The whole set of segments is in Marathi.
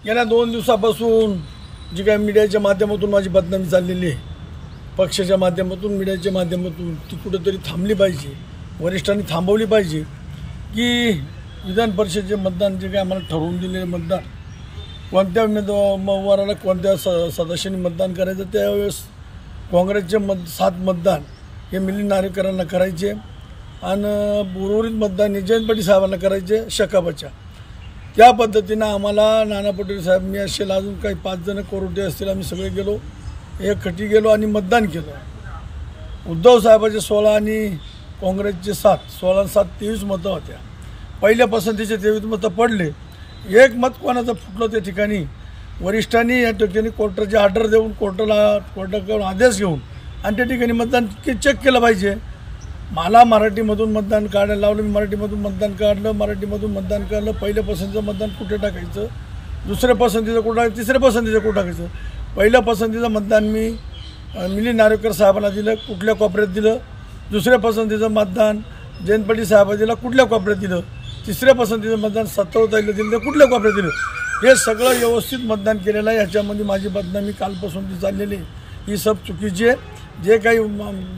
गेल्या 2 दिवसापासून जी काही मीडियाच्या माध्यमातून माझी बदनामी चाललेली आहे, पक्षाच्या माध्यमातून, मीडियाच्या माध्यमातून, ती कुठेतरी थांबली पाहिजे, वरिष्ठांनी थांबवली पाहिजे की विधान परिषदेचे मतदान जे काही आम्हाला ठरवून दिलेले मतदान, कोणत्या उमेदवाराला कोणत्या सदस्यांनी मतदान करायचं, त्यावेळेस काँग्रेसचे 7 मतदान हे मिलिंद नार्वेकरांना करायचे आणि उर्वरित मतदान जयंत पाटील साहेबांना करायचे शकाबाच्या. त्या पद्धतीनं आम्हाला नाना पटोले साहेब, मी असेल, अजून काही 5 जण कोरोटे असतील, आम्ही सगळे गेलो, एकखटी गेलो आणि मतदान केलं. उद्धव साहेबाचे 16 आणि काँग्रेसचे 7, 16 आणि 7 23 मतं होत्या. पहिल्या पसंतीचे 23 मतं पडले. एक मत कोणाचं फुटलं त्या ठिकाणी वरिष्ठांनी या ठिकाणी कोर्टाची ऑर्डर देऊन कोर्टाकडून आदेश घेऊन आणि त्या ठिकाणी मतदान चेक केलं पाहिजे. मला मराठीमधून मतदान काढायला लावलं, मी मराठीमधून मतदान काढलं, मराठीमधून मतदान काढलं. पहिल्या पसंतीचं मतदान कुठे टाकायचं, दुसऱ्या पसंतीचं कुठं टाकायचं, तिसऱ्या पसंतीचं कुठं टाकायचं. पहिल्या पसंतीचं मतदान मी मिलिंद नार्वेकर साहेबांना दिलं, कुठल्या कोपऱ्यात दिलं. दुसऱ्या पसंतीचं मतदान जयंत पाटील साहेबांना दिलं, कुठल्या कोपऱ्यात दिलं. तिसऱ्या पसंतीचं मतदान सत्तावताईला दिलं, तर कुठल्या कोपऱ्यात दिलं. हे सगळं व्यवस्थित मतदान केलेलं आहे. ह्याच्यामध्ये माझी बदनामी कालपासून ती चाललेली ही सब चुकीची आहे. जे काही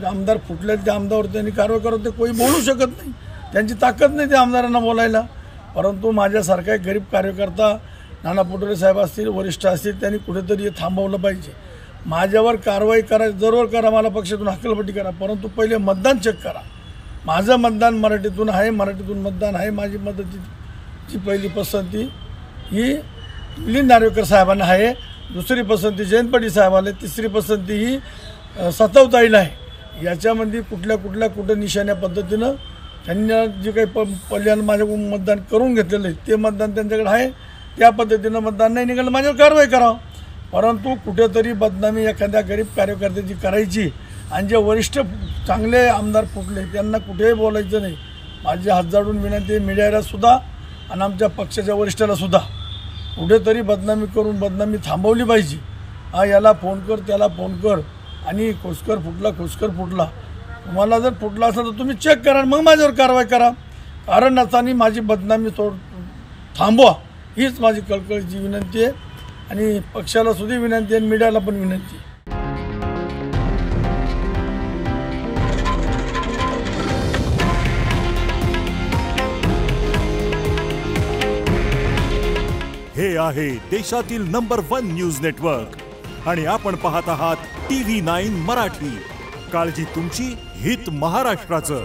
आमदार फुटले त्या आमदारावर त्यांनी कारवाई करत, ते कोणी बोलू शकत नाही, त्यांची ताकद नाही त्या आमदारांना बोलायला. परंतु माझ्यासारखा एक गरीब कार्यकर्ता, नाना पटोले साहेब असतील, वरिष्ठ असतील, त्यांनी कुठेतरी हे थांबवलं पाहिजे. माझ्यावर कारवाई करा, जरूर करा, मला पक्षातून हक्कलपट्टी करा, परंतु पहिले मतदान चेक करा. माझं मतदान मराठीतून आहे, मराठीतून मतदान आहे. माझी मदतीची पहिली पसंती ही मिलिंद नार्वेकर साहेबांना आहे, दुसरी पसंती जयंत पाटील साहेबांना, तिसरी पसंती ही सत्तावताईला आहे. याच्यामध्ये कुठं निशाण्या पद्धतीनं त्यांना जे काही पल्ल्यानं माझ्याकडून मतदान करून घेतलेलं आहे ते मतदान त्यांच्याकडे आहे. त्या पद्धतीनं मतदान नाही निघालं, माझ्यावर कारवाई करावं. परंतु कुठेतरी बदनामी एखाद्या गरीब कार्यकर्त्याची करायची आणि जे वरिष्ठ चांगले आमदार फुटले त्यांना कुठेही बोलायचं नाही. माझी हात जोडून विनंती आहे मीडियाला सुद्धा आणि आमच्या पक्षाच्या वरिष्ठाला सुद्धा, कुठेतरी बदनामी करून बदनामी थांबवली पाहिजे. याला फोन कर, त्याला फोन कर आणि खोसकर फुटला. तुम्हाला जर फुटला असेल तर तुम्ही चेक करा, मग माझ्यावर कारवाई करा. कारण नसताना माझी बदनामी थांबवा, हीच माझी कळकळीची विनंती आहे. आणि पक्षाला सुद्धा विनंती आहे, मीडियाला पण विनंती आहे. हे आहे देशातील नंबर 1 न्यूज नेटवर्क आणि आपण पाहत आहात TV9 मराठी. काळजी तुमची, हित महाराष्ट्राचं.